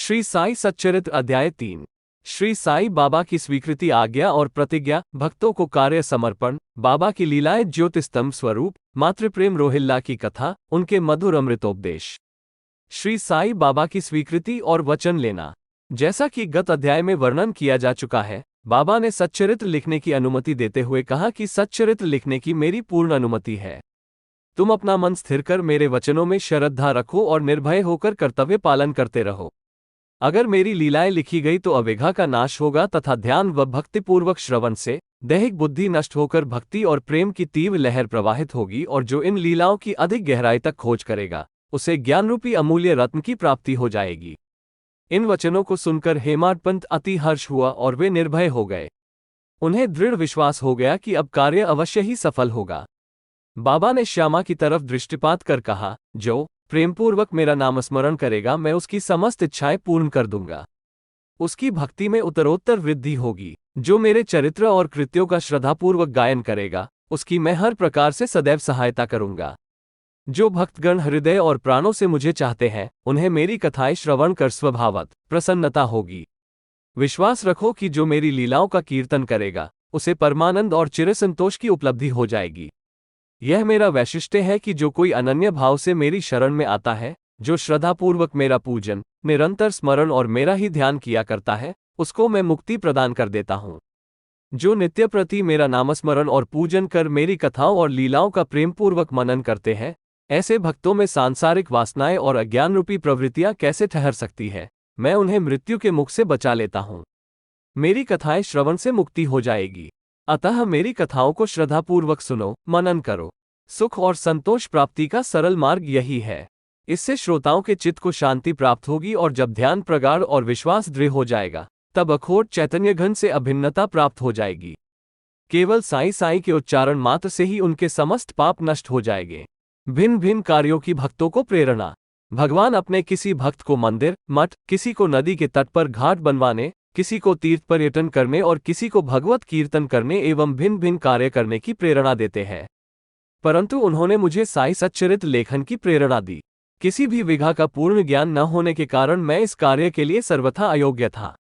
श्री साई सच्चरित्र अध्याय 3। श्री साई बाबा की स्वीकृति, आज्ञा और प्रतिज्ञा, भक्तों को कार्य समर्पण, बाबा की लीलाएं, ज्योतिस्तंभ स्वरूप, मातृप्रेम, रोहिल्ला की कथा, उनके मधुर अमृतोपदेश। श्री साई बाबा की स्वीकृति और वचन लेना। जैसा कि गत अध्याय में वर्णन किया जा चुका है, बाबा ने सच्चरित्र लिखने की अनुमति देते हुए कहा कि सच्चरित्र लिखने की मेरी पूर्ण अनुमति है। तुम अपना मन स्थिर कर मेरे वचनों में श्रद्धा रखो और निर्भय होकर कर्तव्य पालन करते रहो। अगर मेरी लीलाएं लिखी गई तो अवेगा का नाश होगा तथा ध्यान व भक्तिपूर्वक श्रवण से दैहिक बुद्धि नष्ट होकर भक्ति और प्रेम की तीव्र लहर प्रवाहित होगी, और जो इन लीलाओं की अधिक गहराई तक खोज करेगा उसे ज्ञानरूपी अमूल्य रत्न की प्राप्ति हो जाएगी। इन वचनों को सुनकर हेमाडपंत अति हर्ष हुआ और वे निर्भय हो गए। उन्हें दृढ़ विश्वास हो गया कि अब कार्य अवश्य ही सफल होगा। बाबा ने श्यामा की तरफ दृष्टिपात कर कहा, जो प्रेमपूर्वक मेरा नामस्मरण करेगा मैं उसकी समस्त इच्छाएं पूर्ण कर दूंगा। उसकी भक्ति में उत्तरोत्तर वृद्धि होगी। जो मेरे चरित्र और कृत्यों का श्रद्धापूर्वक गायन करेगा उसकी मैं हर प्रकार से सदैव सहायता करूंगा। जो भक्तगण हृदय और प्राणों से मुझे चाहते हैं उन्हें मेरी कथाएं श्रवण कर स्वभावत प्रसन्नता होगी। विश्वास रखो कि जो मेरी लीलाओं का कीर्तन करेगा उसे परमानंद और चिरसंतोष की उपलब्धि हो जाएगी। यह मेरा वैशिष्ट्य है कि जो कोई अनन्य भाव से मेरी शरण में आता है, जो श्रद्धापूर्वक मेरा पूजन, निरंतर स्मरण और मेरा ही ध्यान किया करता है, उसको मैं मुक्ति प्रदान कर देता हूँ। जो नित्य प्रति मेरा नामस्मरण और पूजन कर मेरी कथाओं और लीलाओं का प्रेमपूर्वक मनन करते हैं, ऐसे भक्तों में सांसारिक वासनाएं और अज्ञान रूपी प्रवृत्तियां कैसे ठहर सकती है, मैं उन्हें मृत्यु के मुख से बचा लेता हूँ। मेरी कथाएं श्रवण से मुक्ति हो जाएगी। अतः मेरी कथाओं को श्रद्धापूर्वक सुनो, मनन करो। सुख और संतोष प्राप्ति का सरल मार्ग यही है। इससे श्रोताओं के चित्त को शांति प्राप्त होगी, और जब ध्यान प्रगाढ़ और विश्वास दृढ़ हो जाएगा तब अखोट चैतन्य घन से अभिन्नता प्राप्त हो जाएगी। केवल साई साई के उच्चारण मात्र से ही उनके समस्त पाप नष्ट हो जाएंगे। भिन्न भिन्न कार्यों की भक्तों को प्रेरणा। भगवान अपने किसी भक्त को मंदिर, मठ, किसी को नदी के तट पर घाट बनवाने, किसी को तीर्थ पर्यटन करने और किसी को भगवत कीर्तन करने एवं भिन्न भिन्न कार्य करने की प्रेरणा देते हैं। परंतु उन्होंने मुझे साई सच्चरित्र लेखन की प्रेरणा दी। किसी भी विधा का पूर्ण ज्ञान न होने के कारण मैं इस कार्य के लिए सर्वथा अयोग्य था।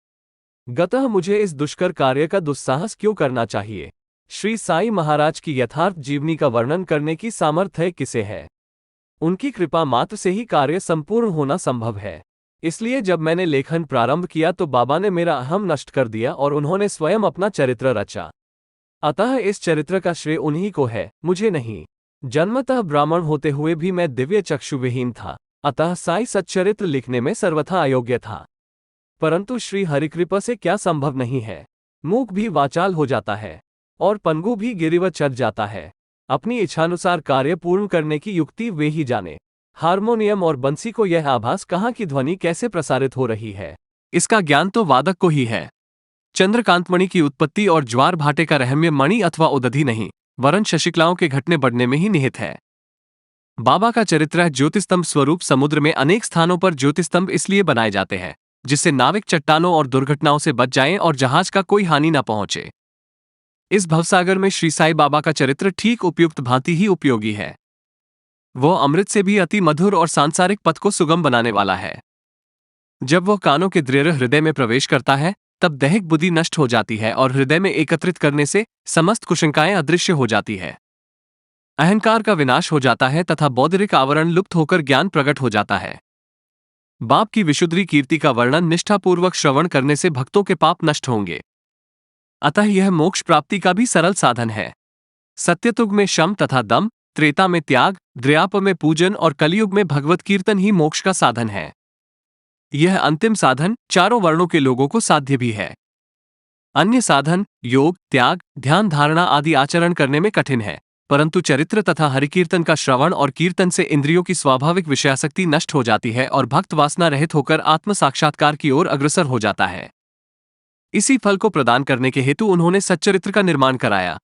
गतः मुझे इस दुष्कर कार्य का दुस्साहस क्यों करना चाहिए। श्री साई महाराज की यथार्थ जीवनी का वर्णन करने की सामर्थ्य किसे है। उनकी कृपा मात्र से ही कार्य संपूर्ण होना संभव है। इसलिए जब मैंने लेखन प्रारंभ किया तो बाबा ने मेरा अहम नष्ट कर दिया और उन्होंने स्वयं अपना चरित्र रचा। अतः इस चरित्र का श्रेय उन्हीं को है, मुझे नहीं। जन्मतः ब्राह्मण होते हुए भी मैं दिव्य चक्षुविहीन था, अतः साई सच्चरित्र लिखने में सर्वथा अयोग्य था। परंतु श्री हरिकृपा से क्या संभव नहीं है। मूक भी वाचाल हो जाता है और पंगु भी गिरिवत चढ़ जाता है। अपनी इच्छानुसार कार्य पूर्ण करने की युक्ति वे ही जाने। हारमोनियम और बंसी को यह आभास कहाँ की ध्वनि कैसे प्रसारित हो रही है, इसका ज्ञान तो वादक को ही है। चंद्रकांत मणि की उत्पत्ति और ज्वार भाटे का रहस्य मणि अथवा उदधि नहीं, वरन शशिकलाओं के घटने बढ़ने में ही निहित है। बाबा का चरित्र ज्योतिस्तंभ स्वरूप। समुद्र में अनेक स्थानों पर ज्योतिस्तंभ इसलिए बनाए जाते हैं जिससे नाविक चट्टानों और दुर्घटनाओं से बच जाएं और जहाज का कोई हानि न पहुंचे। इस भवसागर में श्री साई बाबा का चरित्र ठीक उपयुक्त भांति ही उपयोगी है। वह अमृत से भी अति मधुर और सांसारिक पथ को सुगम बनाने वाला है। जब वह कानों के दृढ़ हृदय में प्रवेश करता है तब दैहिक बुद्धि नष्ट हो जाती है और हृदय में एकत्रित करने से समस्त कुशंकाएं अदृश्य हो जाती है। अहंकार का विनाश हो जाता है तथा बौद्धिक आवरण लुप्त होकर ज्ञान प्रकट हो जाता है। बाप की विशुद्ध कीर्ति का वर्णन निष्ठापूर्वक श्रवण करने से भक्तों के पाप नष्ट होंगे। अतः यह मोक्ष प्राप्ति का भी सरल साधन है। सत्ययुग में शम तथा दम, त्रेता में त्याग, द्व्यापर में पूजन और कलयुग में भगवत कीर्तन ही मोक्ष का साधन है। यह अंतिम साधन चारों वर्णों के लोगों को साध्य भी है। अन्य साधन योग, त्याग, ध्यान, धारणा आदि आचरण करने में कठिन है, परंतु चरित्र तथा हरिकीर्तन का श्रवण और कीर्तन से इंद्रियों की स्वाभाविक विषयासक्ति नष्ट हो जाती है और भक्त वासना रहित होकर आत्म साक्षात्कार की ओर अग्रसर हो जाता है। इसी फल को प्रदान करने के हेतु उन्होंने सच्चरित्र का निर्माण कराया।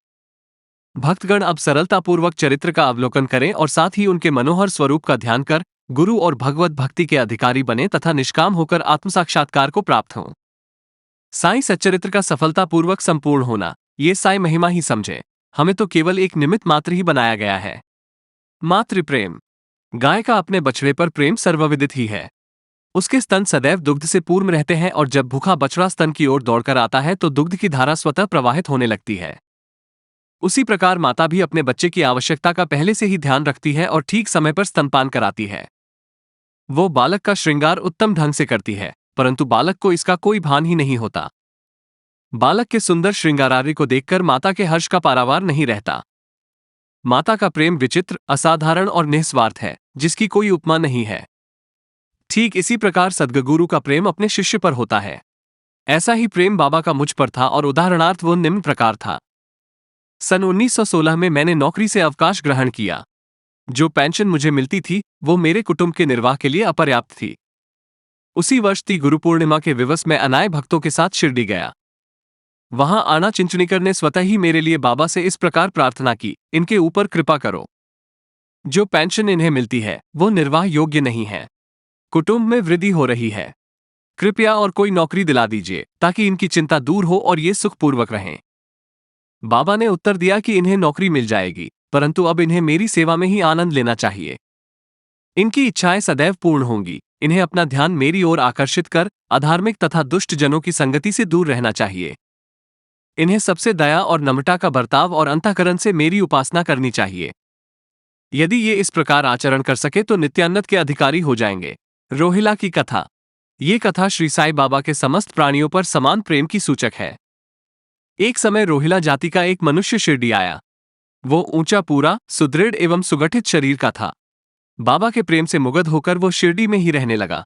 भक्तगण अब सरलतापूर्वक चरित्र का अवलोकन करें और साथ ही उनके मनोहर स्वरूप का ध्यान कर गुरु और भगवत भक्ति के अधिकारी बने तथा निष्काम होकर आत्म साक्षात्कार को प्राप्त हों। साई सच्चरित्र का सफलतापूर्वक संपूर्ण होना, ये साई महिमा ही समझे। हमें तो केवल एक निमित्त मात्र ही बनाया गया है। मातृ प्रेम। गाय का अपने बछड़े पर प्रेम सर्वविदित ही है। उसके स्तन सदैव दुग्ध से पूर्ण रहते हैं और जब भूखा बछड़ा स्तन की ओर दौड़कर आता है तो दुग्ध की धारा स्वतः प्रवाहित होने लगती है। उसी प्रकार माता भी अपने बच्चे की आवश्यकता का पहले से ही ध्यान रखती है और ठीक समय पर स्तनपान कराती है। वो बालक का श्रृंगार उत्तम ढंग से करती है, परंतु बालक को इसका कोई भान ही नहीं होता। बालक के सुंदर श्रृंगारार्य को देखकर माता के हर्ष का पारावार नहीं रहता। माता का प्रेम विचित्र, असाधारण और निस्वार्थ है, जिसकी कोई उपमा नहीं है। ठीक इसी प्रकार सद्गुरु का प्रेम अपने शिष्य पर होता है। ऐसा ही प्रेम बाबा का मुझ पर था और उदाहरणार्थ वो निम्न प्रकार था। सन 1916 में मैंने नौकरी से अवकाश ग्रहण किया। जो पेंशन मुझे मिलती थी वो मेरे कुटुंब के निर्वाह के लिए अपर्याप्त थी। उसी वर्ष थी गुरु पूर्णिमा के दिवस में अनाय भक्तों के साथ शिरडी गया। वहां आना चिंचनीकर ने स्वतः ही मेरे लिए बाबा से इस प्रकार प्रार्थना की, इनके ऊपर कृपा करो। जो पेंशन इन्हें मिलती है वो निर्वाह योग्य नहीं है। कुटुंब में वृद्धि हो रही है। कृपया और कोई नौकरी दिला दीजिए ताकि इनकी चिंता दूर हो और ये सुखपूर्वक रहें। बाबा ने उत्तर दिया कि इन्हें नौकरी मिल जाएगी, परंतु अब इन्हें मेरी सेवा में ही आनंद लेना चाहिए। इनकी इच्छाएं सदैव पूर्ण होंगी। इन्हें अपना ध्यान मेरी ओर आकर्षित कर अधार्मिक तथा दुष्ट जनों की संगति से दूर रहना चाहिए। इन्हें सबसे दया और नम्रता का बर्ताव और अंतःकरण से मेरी उपासना करनी चाहिए। यदि ये इस प्रकार आचरण कर सके तो नित्यानंद के अधिकारी हो जाएंगे। रोहिला की कथा। ये कथा श्री साईं बाबा के समस्त प्राणियों पर समान प्रेम की सूचक है। एक समय रोहिला जाति का एक मनुष्य शिरडी आया। वो ऊंचा, पूरा, सुदृढ़ एवं सुगठित शरीर का था। बाबा के प्रेम से मुग्ध होकर वो शिरडी में ही रहने लगा।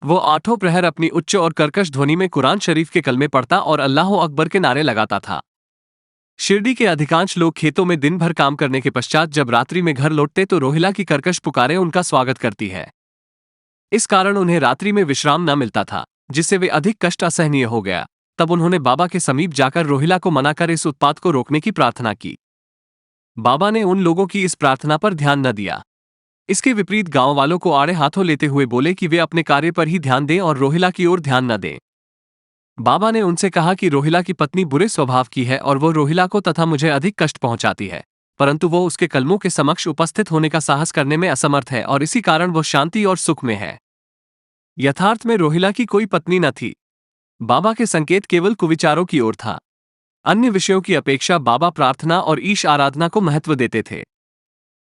वो आठों प्रहर अपनी उच्च और कर्कश ध्वनि में कुरान शरीफ के कलमे पढ़ता और अल्लाह अकबर के नारे लगाता था। शिरडी के अधिकांश लोग खेतों में दिन भर काम करने के पश्चात जब रात्रि में घर लौटते तो रोहिला की कर्कश पुकारें उनका स्वागत करती है। इस कारण उन्हें रात्रि में विश्राम न मिलता था, जिससे वे अधिक कष्ट असहनीय हो गया। तब उन्होंने बाबा के समीप जाकर रोहिला को मनाकर इस उत्पात को रोकने की प्रार्थना की। बाबा ने उन लोगों की इस प्रार्थना पर ध्यान न दिया। इसके विपरीत गांव वालों को आड़े हाथों लेते हुए बोले कि वे अपने कार्य पर ही ध्यान दें और रोहिला की ओर ध्यान न दें। बाबा ने उनसे कहा कि रोहिला की पत्नी बुरे स्वभाव की है और वो रोहिला को तथा मुझे अधिक कष्ट पहुंचाती है, परंतु वो उसके कलमों के समक्ष उपस्थित होने का साहस करने में असमर्थ है और इसी कारण वो शांति और सुख में है। यथार्थ में रोहिला की कोई पत्नी न थी। बाबा के संकेत केवल कुविचारों की ओर था। अन्य विषयों की अपेक्षा बाबा प्रार्थना और ईश आराधना को महत्व देते थे।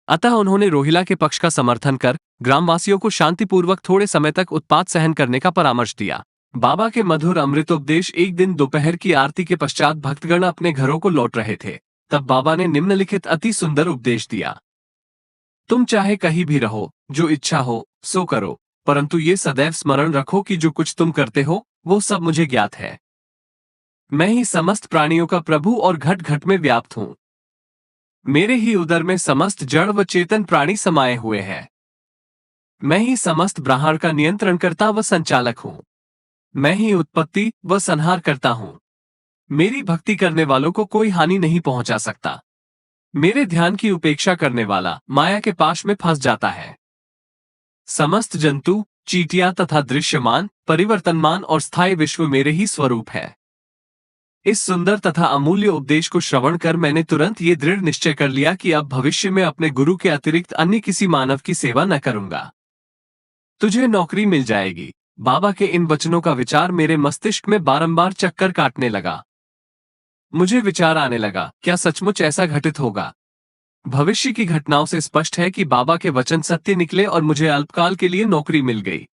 अतः उन्होंने रोहिला के पक्ष का समर्थन कर ग्रामवासियों को शांतिपूर्वक थोड़े समय तक उत्पात सहन करने का परामर्श दिया। बाबा के मधुर अमृतोपदेश। एक दिन दोपहर की आरती के पश्चात भक्तगण अपने घरों को लौट रहे थे। तब बाबा ने निम्नलिखित अति सुंदर उपदेश दिया। तुम चाहे कहीं भी रहो, जो इच्छा हो सो करो, परंतु ये सदैव स्मरण रखो कि जो कुछ तुम करते हो वो सब मुझे ज्ञात है। मैं ही समस्त प्राणियों का प्रभु और घट घट में व्याप्त हूं। मेरे ही उदर में समस्त जड़ व चेतन प्राणी समाये हुए हैं। मैं ही समस्त ब्रह्मांड का नियंत्रण करता व संचालक हूं। मैं ही उत्पत्ति व संहार करता हूं। मेरी भक्ति करने वालों को कोई हानि नहीं पहुंचा सकता। मेरे ध्यान की उपेक्षा करने वाला माया के पाश में फंस जाता है। समस्त जंतु, चींटियां तथा दृश्यमान, परिवर्तनमान और स्थायी विश्व मेरे ही स्वरूप है। इस सुंदर तथा अमूल्य उपदेश को श्रवण कर मैंने तुरंत ये दृढ़ निश्चय कर लिया कि अब भविष्य में अपने गुरु के अतिरिक्त अन्य किसी मानव की सेवा न करूंगा। तुझे नौकरी मिल जाएगी। बाबा के इन वचनों का विचार मेरे मस्तिष्क में बारंबार चक्कर काटने लगा। मुझे विचार आने लगा, क्या सचमुच ऐसा घटित होगा? भविष्य की घटनाओं से स्पष्ट है कि बाबा के वचन सत्य निकले और मुझे अल्पकाल के लिए नौकरी मिल गई।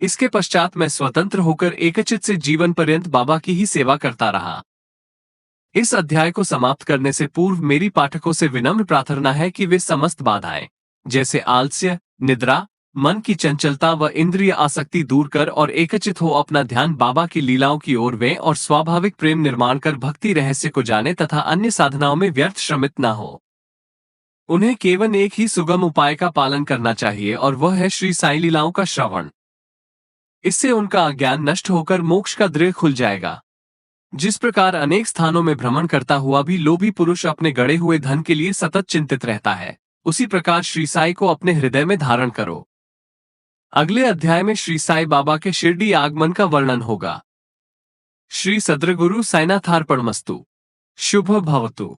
इसके पश्चात मैं स्वतंत्र होकर एकचित से जीवन पर्यंत बाबा की ही सेवा करता रहा। इस अध्याय को समाप्त करने से पूर्व मेरी पाठकों से विनम्र प्रार्थना है कि वे समस्त बाधाएं, जैसे आलस्य, निद्रा, मन की चंचलता व इंद्रिय आसक्ति दूर कर और एकचित हो अपना ध्यान बाबा की लीलाओं की ओर वे और स्वाभाविक प्रेम निर्माण कर भक्ति रहस्य को जाने तथा अन्य साधनाओं में व्यर्थ श्रमित न हो। उन्हें केवल एक ही सुगम उपाय का पालन करना चाहिए और वह है श्री साईं लीलाओं का श्रवण। इससे उनका अज्ञान नष्ट होकर मोक्ष का द्वार खुल जाएगा। जिस प्रकार अनेक स्थानों में भ्रमण करता हुआ भी लोभी पुरुष अपने गड़े हुए धन के लिए सतत चिंतित रहता है, उसी प्रकार श्री साईं को अपने हृदय में धारण करो। अगले अध्याय में श्री साईं बाबा के शिरडी आगमन का वर्णन होगा। श्री सद्गुरु साईनाथार्पणमस्तु। शुभ भवतु।